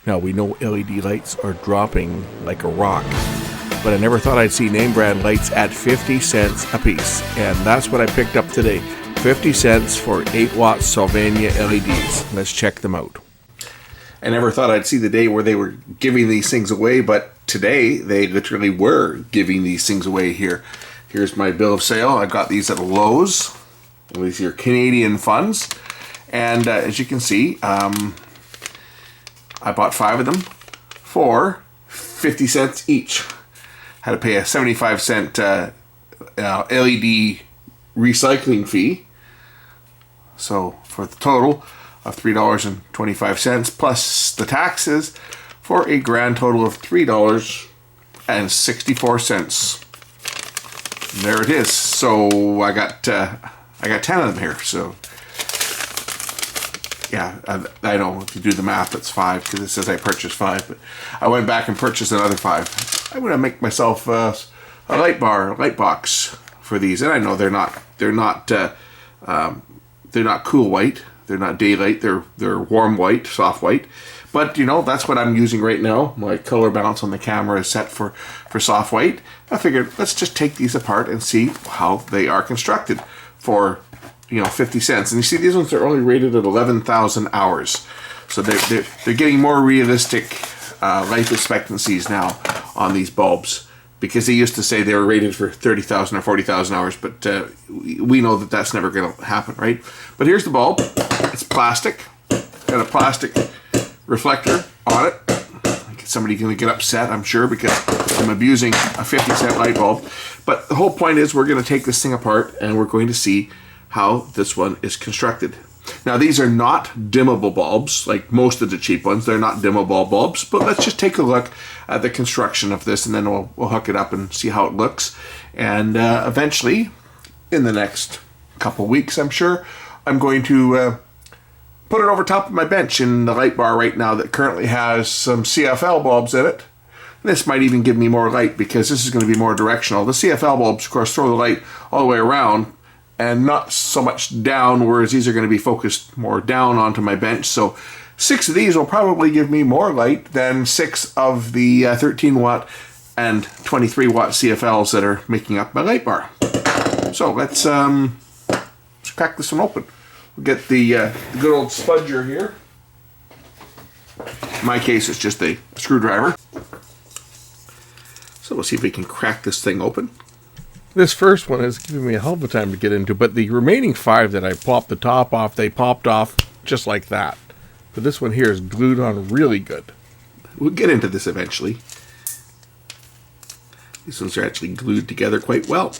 Now, we know LED lights are dropping like a rock, but I never thought I'd see name brand lights at 50 cents a piece, and that's what I picked up today. 50 cents for 8-watt Sylvania LEDs. Let's check them out. I never thought I'd see the day where they were giving these things away, but today they literally were giving these things away here. Here's my bill of sale. I got these at Lowe's with your Canadian funds, and as you can see, I bought 5 of them for 50 cents each. Had to pay a 75-cent LED recycling fee. So for the total of $3.25 plus the taxes, for a grand total of $3.64. There it is. So I got 10 of them here. So yeah, I know if you do the math, it's 5 because it says I purchased 5. But I went back and purchased another 5. I'm gonna make myself a light box for these, and I know they're not cool white, they're not daylight, they're warm white, soft white. But you know, that's what I'm using right now. My color balance on the camera is set for soft white. I figured let's just take these apart and see how they are constructed for 50 cents. And you see, these ones are only rated at 11,000 hours. So they're getting more realistic life expectancies now on these bulbs, because they used to say they were rated for 30,000 or 40,000 hours, but we know that that's never going to happen, right? But here's the bulb. It's plastic. Got a plastic reflector on it. Somebody's going to get upset, I'm sure, because I'm abusing a 50-cent light bulb. But the whole point is we're going to take this thing apart and we're going to see how this one is constructed. Now, these are not dimmable bulbs like most of the cheap ones. They're not dimmable bulbs, but let's just take a look at the construction of this, and then we'll hook it up and see how it looks. And eventually, in the next couple weeks, I'm sure, I'm going to put it over top of my bench in the light bar right now that currently has some CFL bulbs in it. This might even give me more light because this is going to be more directional. The CFL bulbs, of course, throw the light all the way around and not so much down, whereas these are going to be focused more down onto my bench. So 6 of these will probably give me more light than 6 of the 13-watt and 23-watt CFLs that are making up my light bar. So let's crack this one open. We'll get the good old spudger here. In my case, it's just a screwdriver. So we'll see if we can crack this thing open. This first one is giving me a hell of a time to get into, but the remaining 5 that I popped the top off, they popped off just like that. But this one here is glued on really good. We'll get into this eventually. These ones are actually glued together quite well.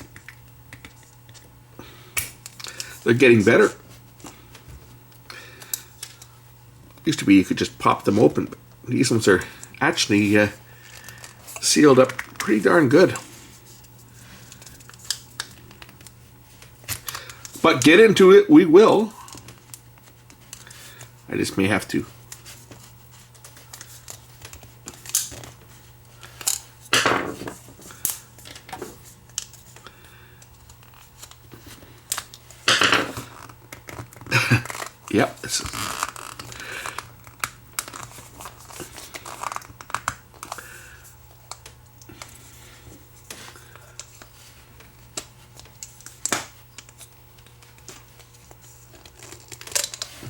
They're getting better. Used to be you could just pop them open, but these ones are actually sealed up pretty darn good. But get into it, we will. I just may have to. Yep.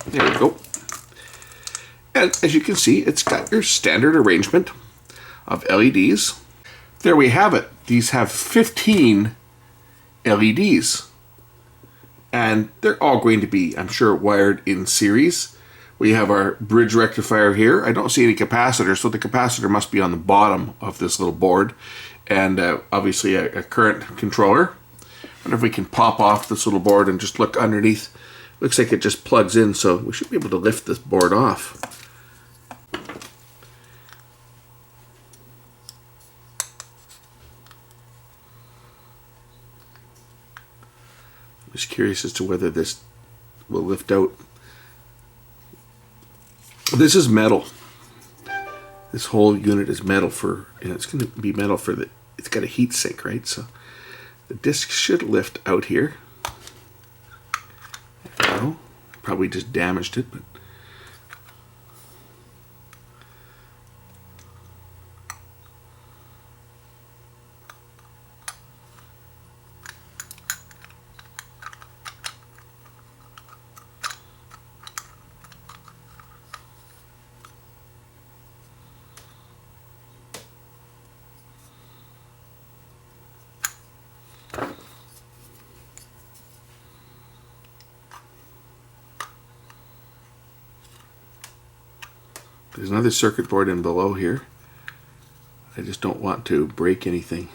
There we go. And as you can see, it's got your standard arrangement of LEDs. There we have it. These have 15 LEDs. And they're all going to be, I'm sure, wired in series. We have our bridge rectifier here. I don't see any capacitor, so the capacitor must be on the bottom of this little board. And obviously a current controller. I wonder if we can pop off this little board and just look underneath. Looks like it just plugs in, so we should be able to lift this board off. I'm just curious as to whether this will lift out. This is metal. This whole unit is metal for, and it's going to be metal for the, it's got a heat sink, right? So the disc should lift out here. There we go. Probably just damaged it, but There's another circuit board in below here. I just don't want to break anything.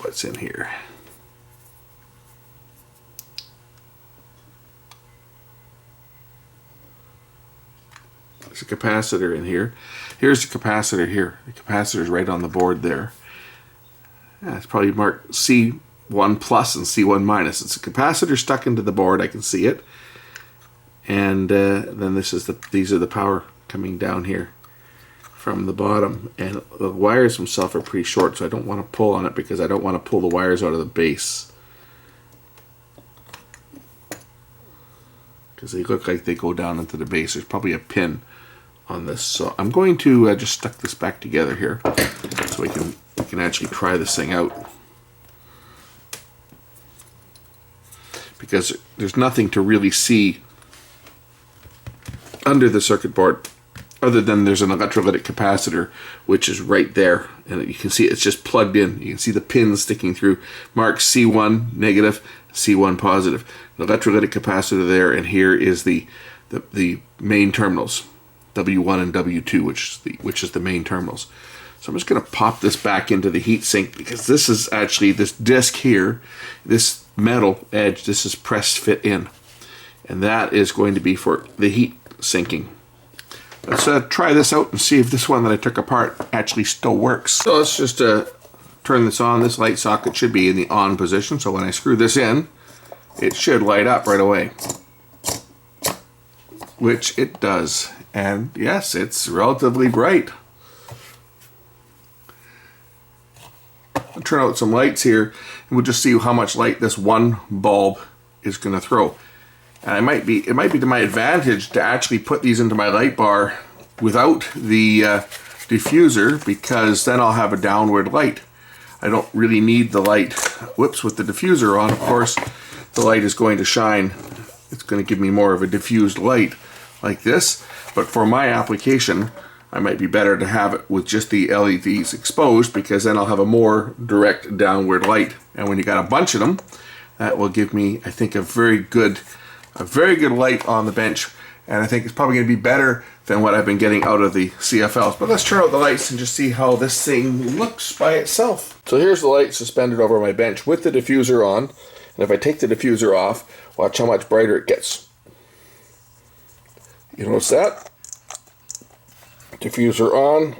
What's in here? There's a capacitor in here. Here's the capacitor here. The capacitor is right on the board there. Yeah, it's probably marked C1 plus and C1 minus. It's a capacitor stuck into the board. I can see it. And then these are the power coming down here from the bottom. And the wires themselves are pretty short, so I don't want to pull on it because I don't want to pull the wires out of the base, because they look like they go down into the base. There's probably a pin on this, so I'm going to just stuck this back together here so we can actually try this thing out, because there's nothing to really see under the circuit board other than there's an electrolytic capacitor which is right there, and you can see it's just plugged in. You can see the pins sticking through, marked C1 negative, C1 positive. An electrolytic capacitor there, and here is the main terminals, W1 and W2, which is the main terminals. So I'm just going to pop this back into the heat sink, because this is actually, this disc here, this metal edge, this is pressed fit in, and that is going to be for the heat sinking. Let's try this out and see if this one that I took apart actually still works. So let's just turn this on. This light socket should be in the on position, so when I screw this in, it should light up right away, which it does. And yes, it's relatively bright. I'll turn out some lights here, and we'll just see how much light this one bulb is going to throw. And it might be to my advantage to actually put these into my light bar without the diffuser, because then I'll have a downward light. I don't really need the light. Whoops, with the diffuser on, of course, the light is going to shine. It's going to give me more of a diffused light like this. But for my application, I might be better to have it with just the LEDs exposed, because then I'll have a more direct downward light. And when you got a bunch of them, that will give me, I think, a very good light on the bench. And I think it's probably going to be better than what I've been getting out of the CFLs. But let's turn out the lights and just see how this thing looks by itself. So here's the light suspended over my bench with the diffuser on. And if I take the diffuser off, watch how much brighter it gets. You notice that? Diffuser on,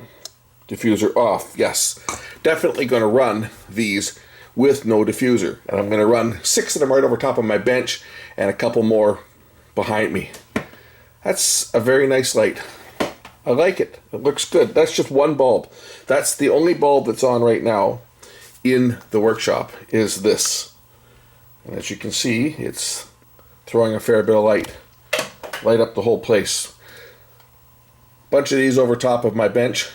diffuser off. Yes, definitely going to run these with no diffuser. And I'm going to run 6 of them right over top of my bench and a couple more behind me. That's a very nice light. I like it. It looks good. That's just one bulb. That's the only bulb that's on right now in the workshop, is this. And as you can see, it's throwing a fair bit of light. Light up the whole place. Bunch of these over top of my bench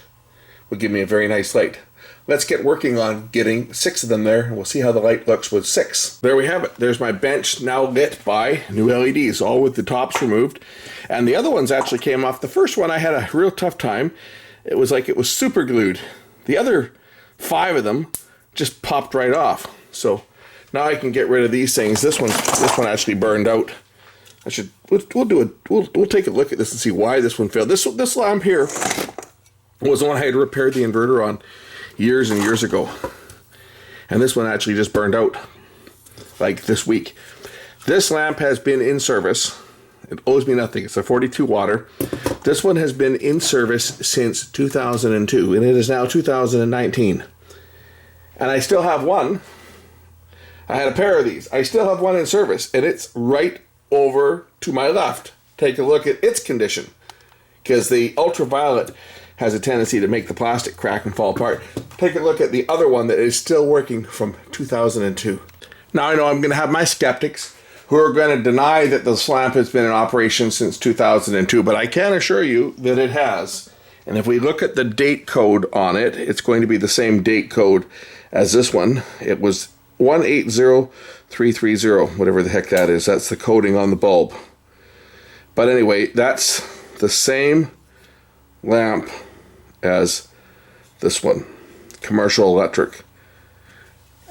would give me a very nice light. Let's get working on getting 6 of them there, and we'll see how the light looks with 6. There we have it. There's my bench now lit by new LEDs, all with the tops removed. And the other ones actually came off. The first one I had a real tough time. It was like it was super glued. The other 5 of them just popped right off. So now I can get rid of these things. This one actually burned out. We'll take a look at this and see why this one failed. This lamp here was the one I had repaired the inverter on years and years ago, and this one actually just burned out like this week. This lamp has been in service. It owes me nothing. It's a 42 watter. This one has been in service since 2002, and it is now 2019, and I still have one. I had a pair of these. I still have one in service, and it's right over to my left. Take a look at its condition, because the ultraviolet has a tendency to make the plastic crack and fall apart. Take a look at the other one that is still working from 2002. Now I know I'm going to have my skeptics who are going to deny that this lamp has been in operation since 2002, but I can assure you that it has. And if we look at the date code on it, it's going to be the same date code as this one. It was 180330, whatever the heck that is. That's the coding on the bulb. But anyway, that's the same lamp as this one, commercial electric.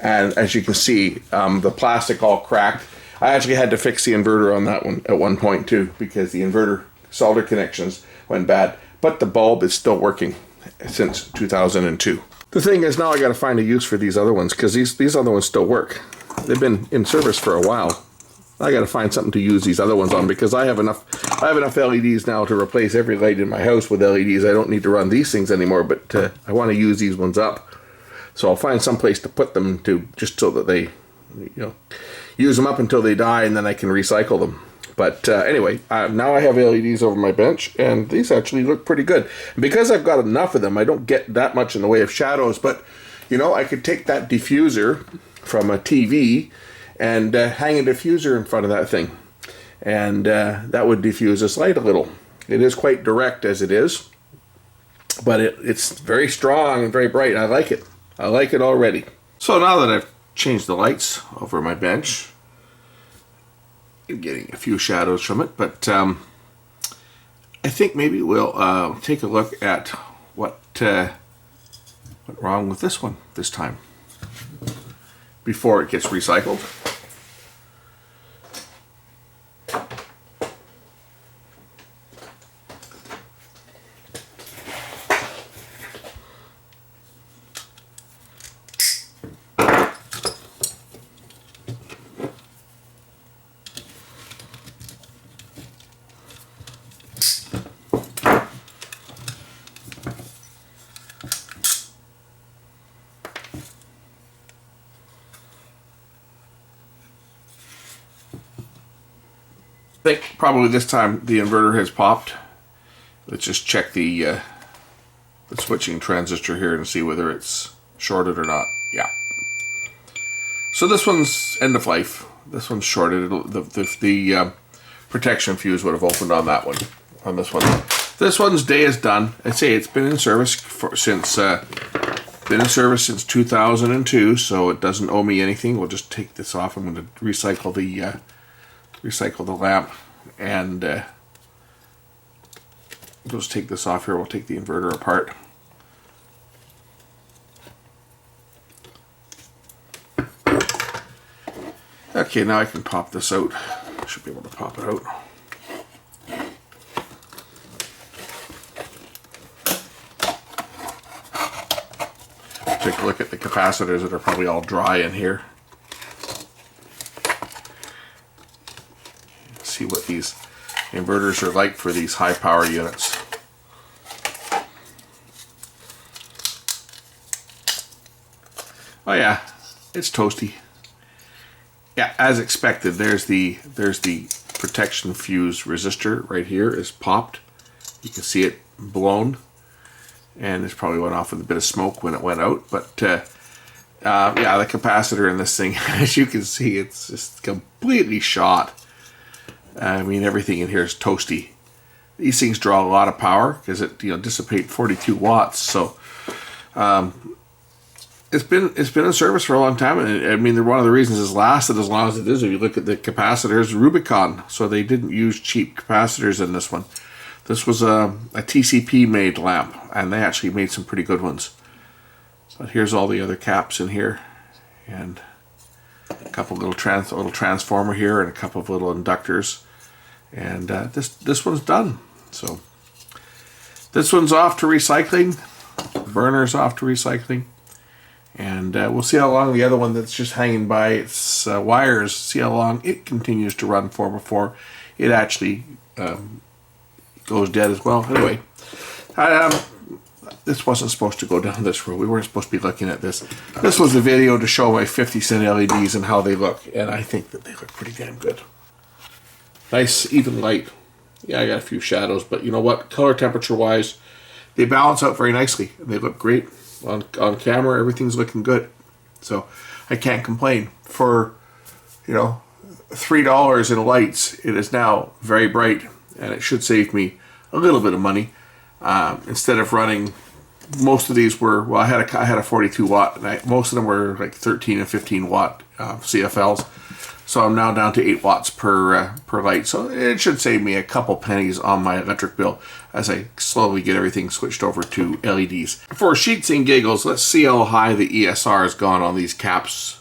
And as you can see, the plastic all cracked. I actually had to fix the inverter on that one at one point too, because the inverter solder connections went bad. But the bulb is still working since 2002. The thing is, now I got to find a use for these other ones, because these other ones still work. They've been in service for a while. I got to find something to use these other ones on, because I have enough LEDs now to replace every light in my house with LEDs. I don't need to run these things anymore, but I want to use these ones up. So I'll find some place to put them to, just so that they, use them up until they die, and then I can recycle them. But anyway, now I have LEDs over my bench, and these actually look pretty good. And because I've got enough of them, I don't get that much in the way of shadows, but I could take that diffuser from a TV and hang a diffuser in front of that thing, and that would diffuse this light a little. It is quite direct as it is, but it's very strong and very bright. I like it. I like it already. So now that I've changed the lights over my bench, I'm getting a few shadows from it, but I think maybe we'll take a look at what went wrong with this one this time before it gets recycled. I think probably this time the inverter has popped. Let's just check the switching transistor here and see whether it's shorted or not. Yeah. So this one's end of life. This one's shorted. The protection fuse would have opened on that one. On this one. This one's day is done. I'd say it's been in service since 2002, so it doesn't owe me anything. We'll just take this off. I'm going to recycle the lamp, and we'll just take this off here. We'll take the inverter apart. Okay, now I can pop this out. Should be able to pop it out. Take a look at the capacitors that are probably all dry in here. See what these inverters are like for these high power units. Oh yeah, it's toasty. Yeah, as expected, there's the protection fuse resistor right here is popped. You can see it blown, and it's probably went off with a bit of smoke when it went out. But yeah, the capacitor in this thing, as you can see, it's just completely shot. I mean, everything in here is toasty. These things draw a lot of power because it dissipate 42 watts. So it's been in service for a long time, and I mean, one of the reasons it's lasted as long as it is, if you look at the capacitors, Rubicon. So they didn't use cheap capacitors in this one. This was a TCP made lamp, and they actually made some pretty good ones. But here's all the other caps in here, and a couple little transformer here, and a couple of little inductors, and this one's done. So this one's off to recycling. The burner's off to recycling, and we'll see how long the other one that's just hanging by its wires, see how long it continues to run for before it actually goes dead as well. Anyway, this wasn't supposed to go down this road. We weren't supposed to be looking at this. This was a video to show my 50-cent LEDs and how they look, and I think that they look pretty damn good. Nice, even light. Yeah, I got a few shadows, but you know what? Color temperature wise, they balance out very nicely, and they look great on camera. Everything's looking good, so I can't complain. For $3 in lights, it is now very bright, and it should save me a little bit of money. Instead of running, most of these were, well, I had a 42 watt, and most of them were like 13 and 15 watt CFLs. So I'm now down to 8 watts per light. So it should save me a couple pennies on my electric bill as I slowly get everything switched over to LEDs. For sheets and giggles, let's see how high the ESR has gone on these caps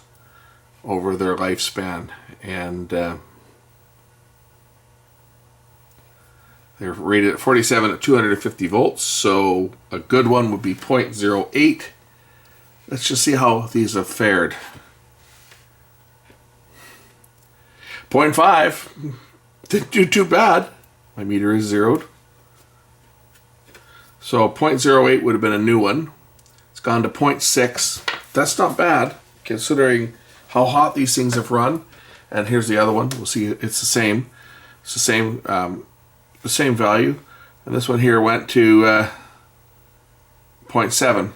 over their lifespan. And they're rated at 47 at 250 volts, so a good one would be 0.08. Let's just see how these have fared. 0.5, didn't do too bad. My meter is zeroed. So 0.08 would have been a new one. It's gone to 0.6. That's not bad, considering how hot these things have run. And here's the other one. We'll see it's the same. It's the same value. And this one here went to 0.7.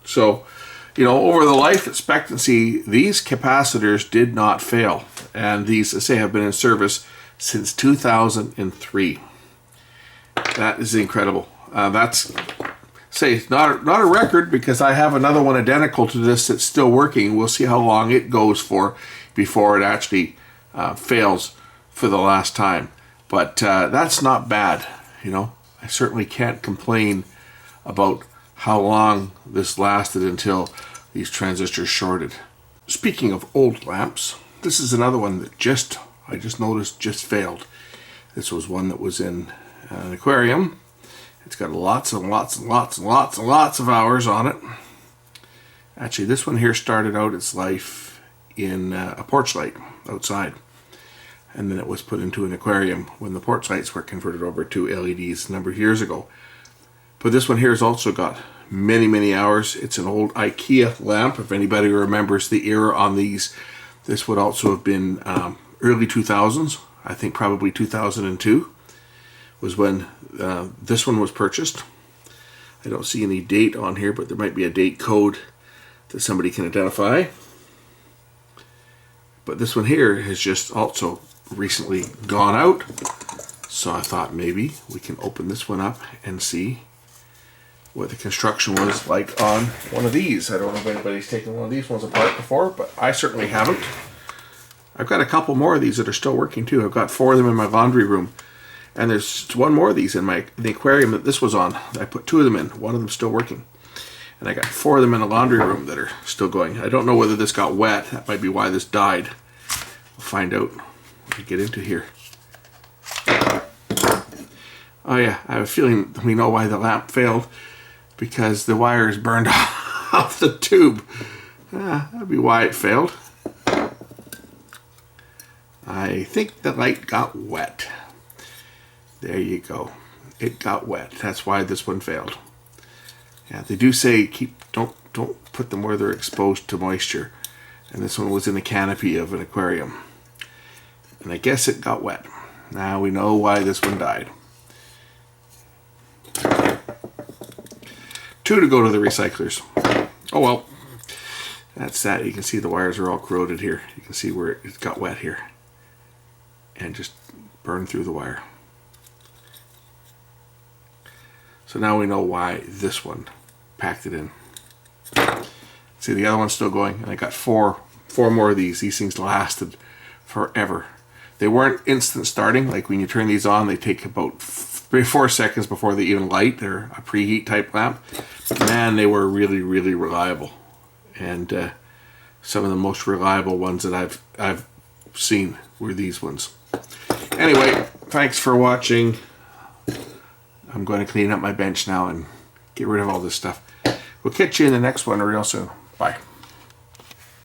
So, you know, over the life expectancy, these capacitors did not fail. And these, I say, have been in service since 2003. That is incredible. That's, say, not a record, because I have another one identical to this that's still working. We'll see how long it goes for before it actually fails for the last time. But that's not bad, you know. I certainly can't complain about how long this lasted until these transistors shorted. Speaking of old lamps, this is another one that I just noticed just failed. This was one that was in an aquarium. It's got lots and lots and lots and lots and lots of hours on it. Actually, this one here started out its life in a porch light outside. And then it was put into an aquarium when the porch lights were converted over to LEDs a number of years ago. But this one here has also got many, many hours. It's an old IKEA lamp. If anybody remembers the era on these, this would also have been early 2000s. I think probably 2002 was when this one was purchased. I don't see any date on here, but there might be a date code that somebody can identify. But this one here has just also recently gone out, so I thought maybe we can open this one up and see what the construction was like on one of these. I don't know if anybody's taken one of these ones apart before, but I certainly haven't. I've got a couple more of these that are still working too. I've got 4 of them in my laundry room, and there's one more of these in the aquarium that this was on. I put 2 of them in, one of them still working, and I got 4 of them in the laundry room that are still going. I don't know whether this got wet. That might be why this died. We'll find out when we get into here. Oh yeah, I have a feeling we know why the lamp failed, because the wires burned off the tube. That'd be why it failed. I think the light got wet. There you go. It got wet. That's why this one failed. Yeah, they do say don't put them where they're exposed to moisture. And this one was in the canopy of an aquarium. And I guess it got wet. Now we know why this one died. 2 to go to the recyclers. Oh well. That's that. You can see the wires are all corroded here. You can see where it got wet here. And just burned through the wire. So now we know why this one packed it in. See, the other one's still going, and I got four more of these. These things lasted forever. They weren't instant starting. Like when you turn these on, they take about 3-4 seconds before they even light. They're a preheat type lamp. But man, they were really, really reliable. And some of the most reliable ones that I've seen were these ones. Anyway, thanks for watching. I'm going to clean up my bench now and get rid of all this stuff. We'll catch you in the next one real soon. Bye.